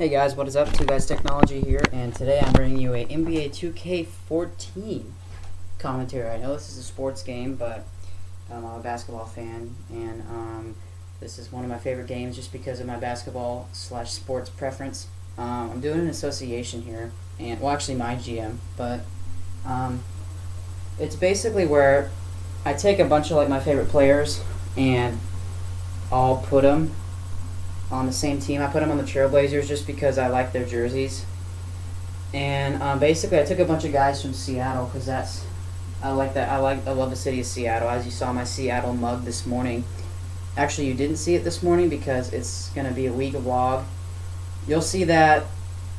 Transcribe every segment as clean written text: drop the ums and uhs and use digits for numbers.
Hey guys, what is up? Two Guys Technology here, and today I'm bringing you a NBA 2K14 commentary. I know this is a sports game, but I'm a basketball fan, and this is one of my favorite games just because of my basketball/sports preference. I'm doing an association here, and well, actually my GM, but it's basically where I take a bunch of like my favorite players and I'll put them on the same team. I put them on the Trailblazers just because I like their jerseys. And basically, I took a bunch of guys from Seattle because I like that. I love the city of Seattle. As you saw my Seattle mug this morning. Actually, you didn't see it this morning because it's gonna be a week vlog. You'll see that.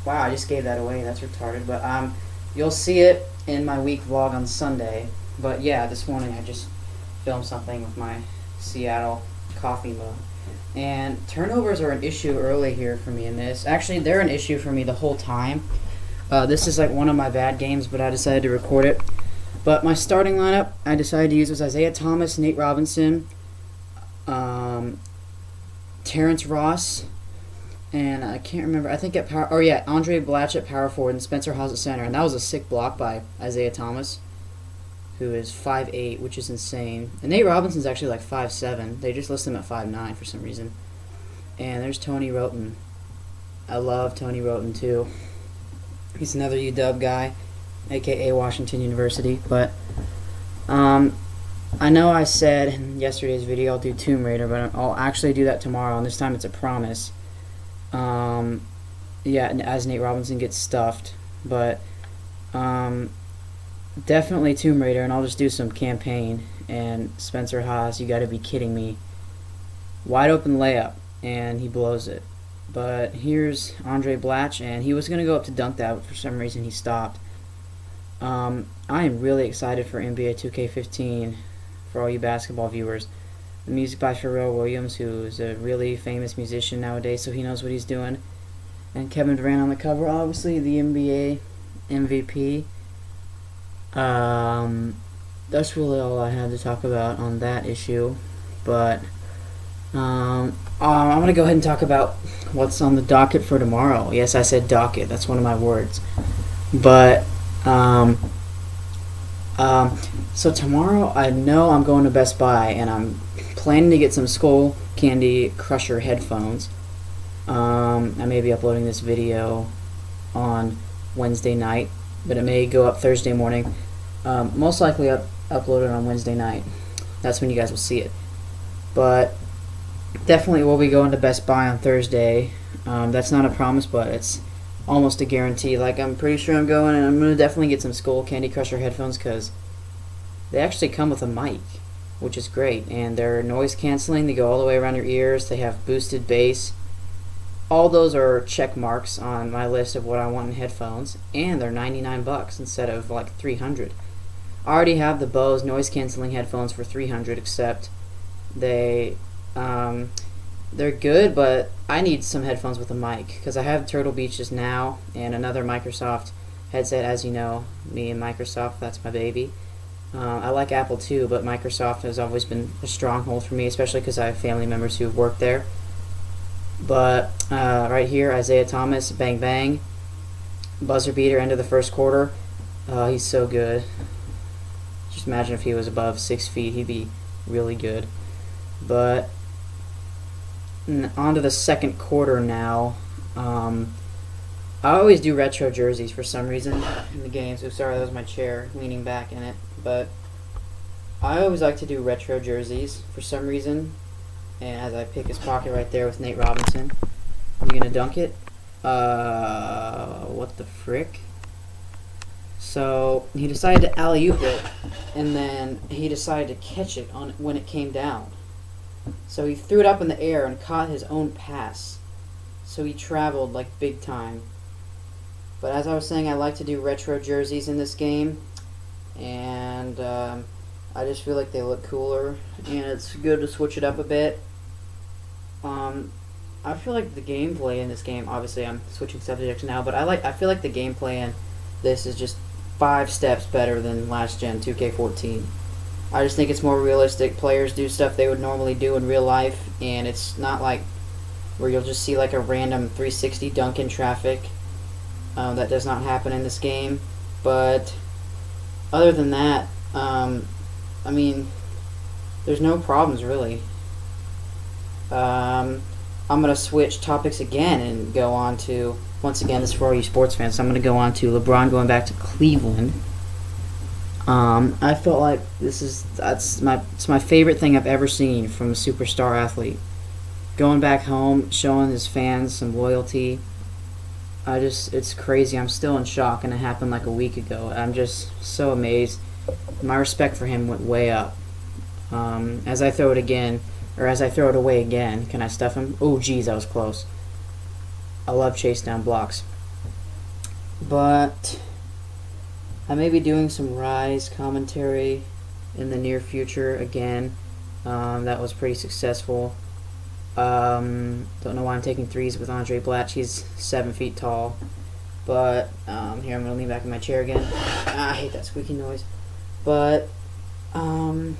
Wow, I just gave that away. That's retarded. But you'll see it in my week vlog on Sunday. But yeah, this morning I just filmed something with my Seattle coffee mug. And turnovers are an issue early here for me in this. Actually, they're an issue for me the whole time. This is like one of my bad games, but I decided to record it. But my starting lineup I decided to use was Isaiah Thomas, Nate Robinson, Terrence Ross, and I can't remember. I think Andre Blatch at power forward and Spencer Hawes at center. And that was a sick block by Isaiah Thomas, who is 5'8", which is insane. And Nate Robinson's actually like 5'7". They just list him at 5'9" for some reason. And there's Tony Roten. I love Tony Roten too. He's another UW guy, a.k.a. Washington University. But I know I said in yesterday's video I'll do Tomb Raider, but I'll actually do that tomorrow, and this time it's a promise. As Nate Robinson gets stuffed. But definitely Tomb Raider, and I'll just do some campaign. And Spencer Haas, you gotta be kidding me. Wide open layup, and he blows it. But here's Andre Blatch, and he was gonna go up to dunk that, but for some reason he stopped. I am really excited for NBA 2K15 for all you basketball viewers. The music by Pharrell Williams, who is a really famous musician nowadays, so he knows what he's doing. And Kevin Durant on the cover, obviously the NBA MVP. That's really all I have to talk about on that issue. But I'm going to go ahead and talk about what's on the docket for tomorrow. Yes, I said docket. That's one of my words. But so tomorrow I know I'm going to Best Buy, and I'm planning to get some Skull Candy Crusher headphones. I may be uploading this video on Wednesday night, but it may go up Thursday morning. Most likely upload it on Wednesday night. That's when you guys will see it. But definitely we'll be going to Best Buy on Thursday. That's not a promise, but it's almost a guarantee. Like, I'm pretty sure I'm going, and I'm going to definitely get some Skull Candy Crusher headphones because they actually come with a mic, which is great. And they're noise canceling. They go all the way around your ears. They have boosted bass. All those are check marks on my list of what I want in headphones, and they're $99 instead of like $300. I already have the Bose noise canceling headphones for $300, except they're good, but I need some headphones with a mic because I have Turtle Beaches now and another Microsoft headset. As you know, me and Microsoft, that's my baby. I like Apple too, but Microsoft has always been a stronghold for me, especially because I have family members who work there. But right here, Isaiah Thomas, bang bang, buzzer beater, end of the first quarter. He's so good. Just imagine if he was above 6 feet, he'd be really good. But on to the second quarter now. I always do retro jerseys for some reason in the game. So sorry, that was my chair leaning back in it. But I always like to do retro jerseys for some reason. And as I pick his pocket right there with Nate Robinson, I'm gonna dunk it. What the frick? So he decided to alley-oop it, and then he decided to catch it on when it came down. So he threw it up in the air and caught his own pass. So he traveled like big time. But as I was saying, I like to do retro jerseys in this game, and I just feel like they look cooler, and it's good to switch it up a bit. I feel like the gameplay in this game, obviously I'm switching subjects now, but I feel like the gameplay in this is just 5 steps better than last gen 2K14. I just think it's more realistic. Players do stuff they would normally do in real life, and it's not like where you'll just see like a random 360 dunk in traffic. That does not happen in this game. But other than that, I mean, there's no problems really. I'm going to switch topics again and go on to, once again, this is for all you sports fans, so I'm going to go on to LeBron going back to Cleveland. I felt like it's my favorite thing I've ever seen from a superstar athlete. Going back home, showing his fans some loyalty. It's crazy. I'm still in shock, and it happened like a week ago. I'm just so amazed. My respect for him went way up. As I throw it away again, can I stuff him? Oh, geez, that was close. I love chase down blocks. But I may be doing some Rise commentary in the near future again. That was pretty successful. Don't know why I'm taking threes with Andre Blatch. He's 7 feet tall. But here, I'm going to lean back in my chair again. I hate that squeaky noise. But I'm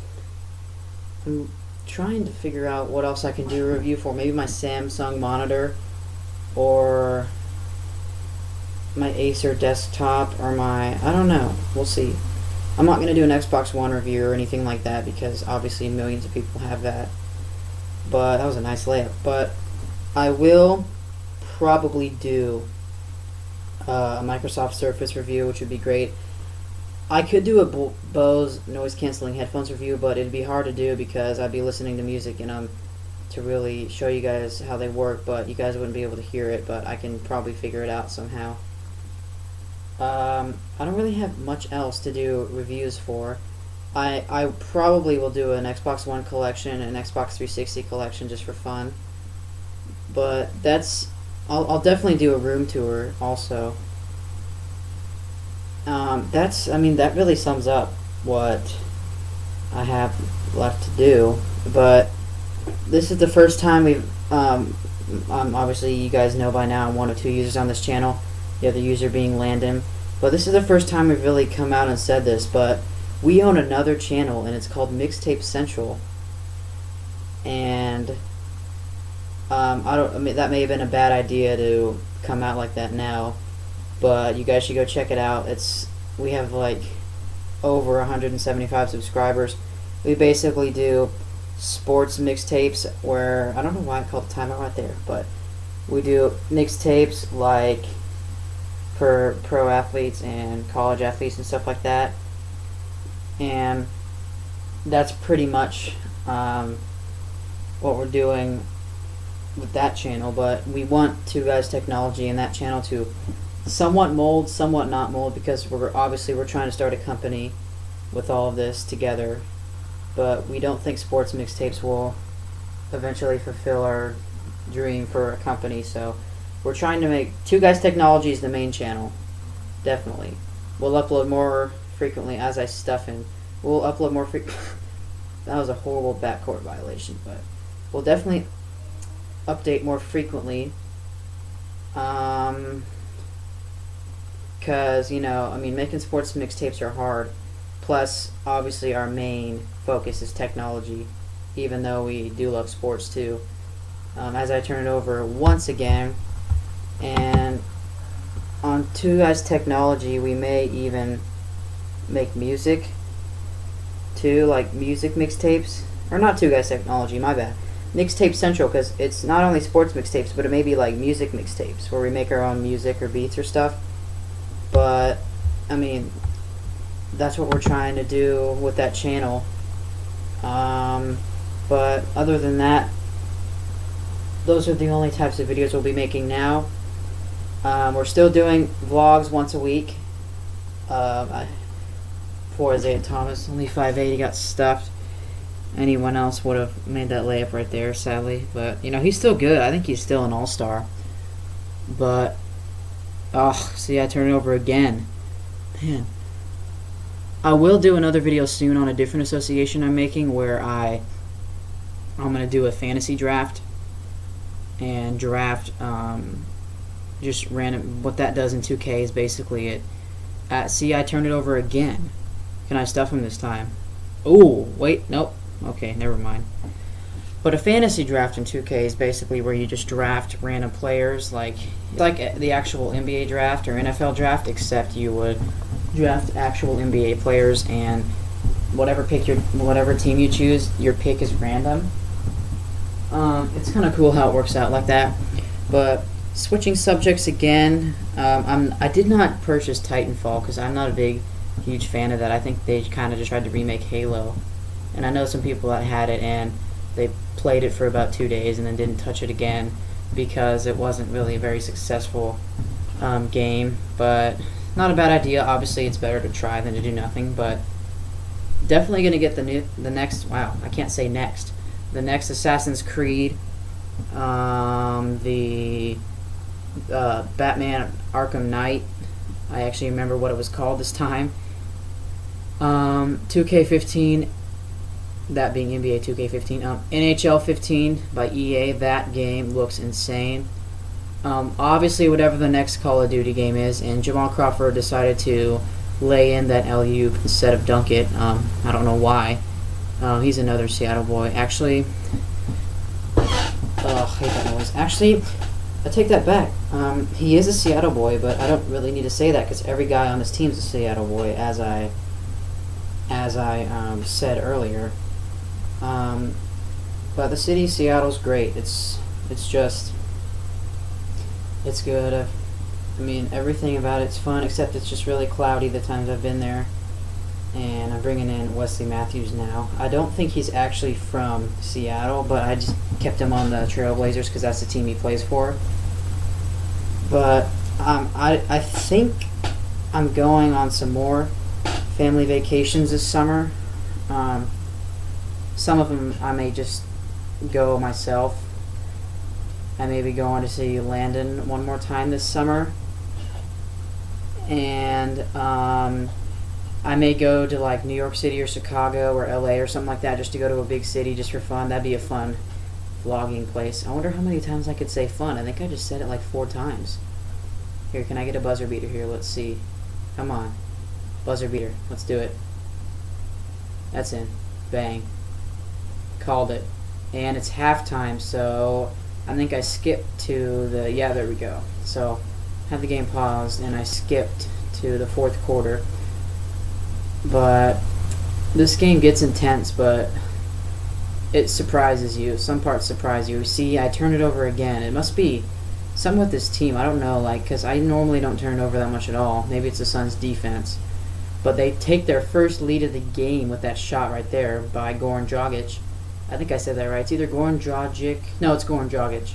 trying to figure out what else I can do a review for. Maybe my Samsung monitor, or my Acer desktop, or I don't know. We'll see. I'm not going to do an Xbox One review or anything like that, because obviously millions of people have that. But that was a nice layup. But I will probably do a Microsoft Surface review, which would be great. I could do a Bose noise canceling headphones review, but it'd be hard to do because I'd be listening to music and to really show you guys how they work, but you guys wouldn't be able to hear it, but I can probably figure it out somehow. I don't really have much else to do reviews for. I probably will do an Xbox One collection and an Xbox 360 collection just for fun. But I'll definitely do a room tour also. That really sums up what I have left to do. But this is the first time we've, obviously you guys know by now I'm one of two users on this channel, the other user being Landon. But this is the first time we've really come out and said this, but we own another channel and it's called Mixtape Central. And that may have been a bad idea to come out like that now, but you guys should go check it out. We have like over 175 subscribers. We basically do sports mixtapes where, I don't know why I called the timeout right there, but we do mixtapes like for pro athletes and college athletes and stuff like that. And that's pretty much what we're doing with that channel. But we want Two Guys Technology and that channel to somewhat mold, somewhat not mold, because we're trying to start a company with all of this together. But we don't think sports mixtapes will eventually fulfill our dream for a company. So we're trying to make Two Guys Technology is the main channel. Definitely. We'll upload more frequently as I stuff in. We'll upload more That was a horrible backcourt violation, but we'll definitely update more frequently. Because, making sports mixtapes are hard. Plus, obviously, our main focus is technology, even though we do love sports too. As I turn it over once again, and on Two Guys Technology, we may even make music too, like music mixtapes. Or not Two Guys Technology, my bad. Mixtape Central, because it's not only sports mixtapes, but it may be like music mixtapes, where we make our own music or beats or stuff. But, that's what we're trying to do with that channel. But other than that, those are the only types of videos we'll be making now. We're still doing vlogs once a week. For Isaiah Thomas, only 5'8", he got stuffed. Anyone else would have made that layup right there, sadly. But, he's still good. I think he's still an all-star. But, see, I turn it over again. Man. I will do another video soon on a different association I'm making where I'm going to do a fantasy draft. And draft just random. What that does in 2K is basically it. See, I turned it over again. Can I stuff him this time? Oh, wait, nope. Okay, never mind. But a fantasy draft in 2K is basically where you just draft random players, like the actual NBA draft or NFL draft, except you would draft actual NBA players, and whatever team you choose, your pick is random. It's kind of cool how it works out like that. But switching subjects again, I did not purchase Titanfall because I'm not a huge fan of that. I think they kind of just tried to remake Halo, and I know some people that had it and they played it for about 2 days and then didn't touch it again because it wasn't really a very successful game. But not a bad idea. Obviously, it's better to try than to do nothing. But definitely gonna get the next. Wow, I can't say next. The next Assassin's Creed, the Batman Arkham Knight. I actually remember what it was called this time. 2K15. That being NBA 2K15. NHL 15 by EA. That game looks insane. Obviously, whatever the next Call of Duty game is, and Jamal Crawford decided to lay in that alley-oop instead of dunk it. I don't know why. He's another Seattle boy. Actually, I hate that noise. Actually, I take that back. He is a Seattle boy, but I don't really need to say that because every guy on this team is a Seattle boy, as I said earlier. But the city, Seattle's great. It's good. I mean, everything about it's fun, except it's just really cloudy the times I've been there. And I'm bringing in Wesley Matthews now. I don't think he's actually from Seattle, but I just kept him on the Trailblazers because that's the team he plays for. But I think I'm going on some more family vacations this summer. Some of them I may just go myself. I may be going to see Landon one more time this summer. And I may go to like New York City or Chicago or LA or something like that just to go to a big city just for fun. That'd be a fun vlogging place. I wonder how many times I could say fun. I think I just said it like 4 times. Here, can I get a buzzer beater here? Let's see. Come on. Buzzer beater. Let's do it. That's in. Bang. Called it. And it's halftime, so I think I skipped to the... Yeah, there we go. So, had the game paused, and I skipped to the 4th quarter. But this game gets intense, but it surprises you. Some parts surprise you. See, I turned it over again. It must be something with this team. I don't know, like, because I normally don't turn it over that much at all. Maybe it's the Suns' defense. But they take their first lead of the game with that shot right there by Goran Dragic. I think I said that right. It's either Goran Dragic. No, it's Goran Dragic.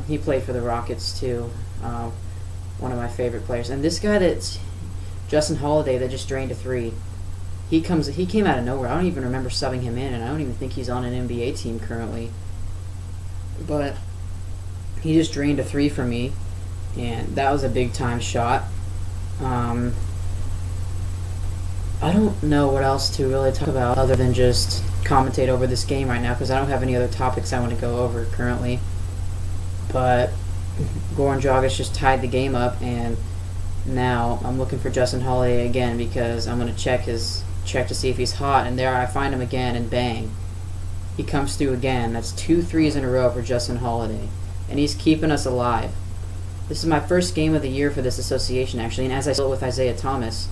He played for the Rockets, too. One of my favorite players. And this guy that's Justin Holiday that just drained a 3. He came out of nowhere. I don't even remember subbing him in, and I don't even think he's on an NBA team currently. But he just drained a 3 for me, and that was a big-time shot. I don't know what else to really talk about other than just commentate over this game right now because I don't have any other topics I want to go over currently. But Goran Dragic just tied the game up, and now I'm looking for Justin Holiday again because I'm going to check to see if he's hot, and there I find him again, and bang. He comes through again. That's 2 threes in a row for Justin Holiday, and he's keeping us alive. This is my first game of the year for this association, actually, and as I saw with Isaiah Thomas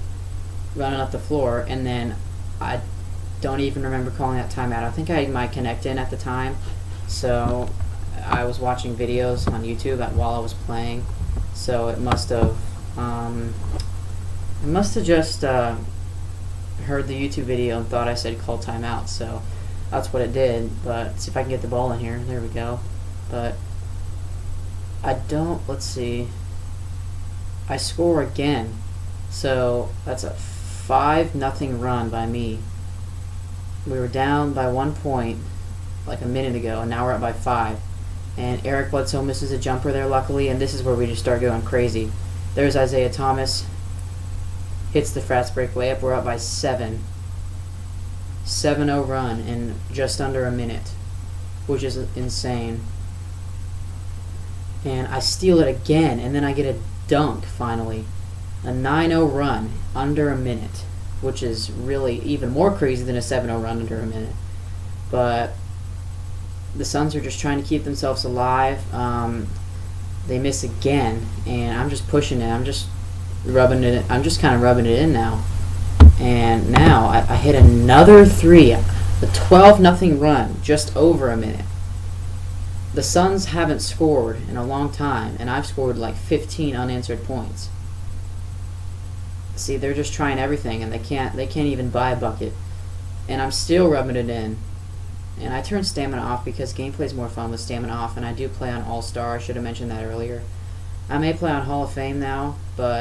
running up the floor, and then I don't even remember calling that timeout. I think I had my Connect in at the time, so I was watching videos on YouTube while I was playing, so it must have just heard the YouTube video and thought I said call timeout, so that's what it did. But see if I can get the ball in here. There we go. But I don't, let's see, I score again, so that's a 5-0 run by me. We were down by 1 point like a minute ago, and now we're up by 5. And Eric Bledsoe misses a jumper there, luckily, and this is where we just start going crazy. There's Isaiah Thomas. Hits the fast break layup. We're up by 7. 7-0 run in just under a minute, which is insane. And I steal it again, and then I get a dunk, finally. A 9-0 run under a minute, which is really even more crazy than a 7-0 run under a minute. But the Suns are just trying to keep themselves alive. They miss again, and I'm just pushing it. I'm just kind of rubbing it in now. And now I hit another three. The 12-0 run, just over a minute. The Suns haven't scored in a long time, and I've scored like 15 unanswered points. See, they're just trying everything, and they can't even buy a bucket. And I'm still rubbing it in. And I turned stamina off because gameplay is more fun with stamina off, and I do play on All-Star. I should have mentioned that earlier. I may play on Hall of Fame now, but